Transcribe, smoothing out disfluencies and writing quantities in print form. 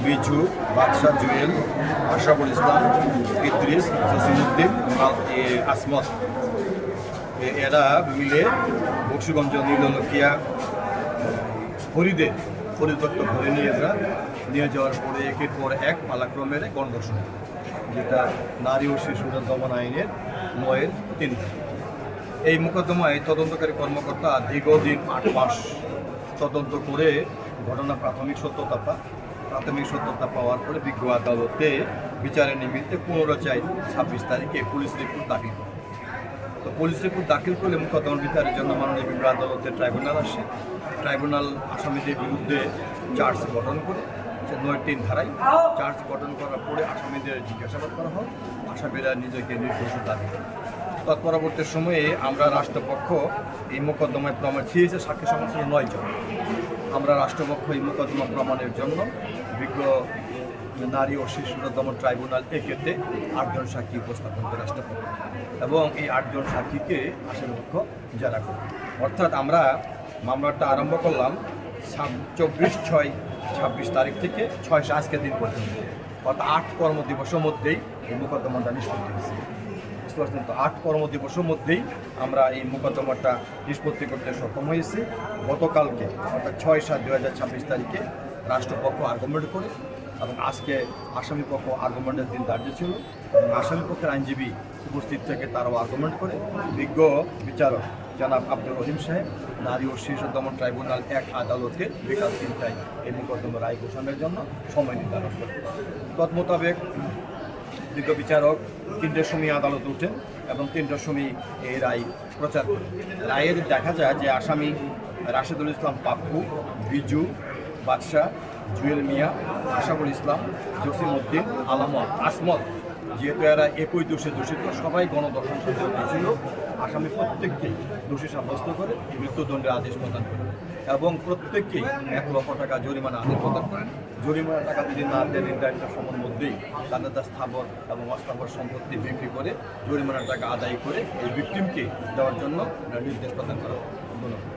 বিজু, বাদশাহ জুয়েল, আশরাফুল ইসলাম, ইদ্রিস, জসিমউদ্দিন, আসমত এরা মিলে বক্সিগঞ্জ নীললকিয়া ফরিদ দত্ত ধরে নিয়ে যাওয়ার পরে একের পর এক পালাক্রমের গণধর্ষণ, যেটা নারী ও শিশুদের দমন আইনের ৯-এর ৩। এই মোকদ্দমায় তদন্তকারী কর্মকর্তা দীর্ঘদিন ৮ মাস তদন্ত করে ঘটনা প্রাথমিক সত্যতা পাওয়ার পরে বিজ্ঞ আদালতে বিচারের নিমিত্তে 15/4/26 তারিখে পুলিশ রিপোর্ট দাখিল করে। তো পুলিশ রিপোর্ট দাখিল করলে মোকদ্দমার বিচারের জন্য মাননীয় বিজ্ঞ আদালতে ট্রাইব্যুনাল আসে। ট্রাইব্যুনাল আসামিদের বিরুদ্ধে চার্জ গঠন করে ৯-৩ ধারায় চার্জ গঠন করার পরে আসামিদের জিজ্ঞাসাবাদ করা হয়। আসামিরা নিজেকে নির্দোষ দাবি করে। তৎপরবর্তী সময়ে আমরা রাষ্ট্রপক্ষ এই মোকদ্দমায় প্রমাণ চেয়েছে, সাক্ষী সংখ্যা ছিল 9 জন। আমরা রাষ্ট্রপক্ষ এই মোকদ্দমা প্রমাণের জন্য বিজ্ঞ নারী ও শিশুরা দমন ট্রাইব্যুনাল একেতে 8 জন সাক্ষী উপস্থাপন করে রাষ্ট্রপক্ষ, এবং এই 8 জন সাক্ষীকে আসামিপক্ষ জেরা করে। অর্থাৎ আমরা মামলাটা আরম্ভ করলাম 24/6/26 তারিখ থেকে 6 আজকের দিন পর্যন্ত, অর্থাৎ 8 কর্মদিবসের মধ্যেই এই মোকদ্দমাটা নিষ্পত্তি হয়েছে। বুঝতে পারছেন তো? 8 কর্মদিবসের মধ্যেই আমরা এই মোকদ্দমাটা নিষ্পত্তি করতে সক্ষম হয়েছি। গতকালকে অর্থাৎ 6/7/2026 তারিখে রাষ্ট্রপক্ষ আর্গুমেন্ট করে, এবং আজকে আসামিপক্ষ আর্গুমেন্টের দিন ধার্য ছিল, এবং আসামিপক্ষের আইনজীবী উপস্থিত থেকে তারাও আর্গুমেন্ট করে বিজ্ঞ বিচারক জনাব আব্দুর রহিম সাহেব নারী ও শিশু দমন ট্রাইব্যুনাল 1 আদালতে বিকাল 3টায় এই মোকদ্দমার রায় ঘোষণার জন্য সময় নির্ধারণ করে। তৎমোতাবেক বিজ্ঞ বিচারক 3টার সময় আদালতে ওঠেন এবং 3টার সময় এই রায় প্রচার করেন। রায়ের দেখা যায় যে আসামি রাশেদুল ইসলাম পাপ্পু, বিজু, বাদশাহ, জুয়েল মিয়া, আশরাফুল ইসলাম, জসিমউদ্দিন, আসমত, যেহেতু এরা একই দোষে দূষিত, সবাই গণধর্ষণ সাজানো ছিল। আসামি প্রত্যেককেই দোষী সাব্যস্ত করে মৃত্যুদণ্ডের আদেশ প্রদান করেন, এবং প্রত্যেককেই 1 লক্ষ টাকা জরিমানা আদেশ প্রদান করেন। জরিমানা টাকা যদি না দেয় নির্ধারিত সময়ের মধ্যেই তাদের স্থাবর এবং অস্থাবর সম্পত্তি বিক্রি করে জরিমানা টাকা আদায় করে এই ভিকটিমকে দেওয়ার জন্য নির্দেশ প্রদান করা হয়। ধন্যবাদ।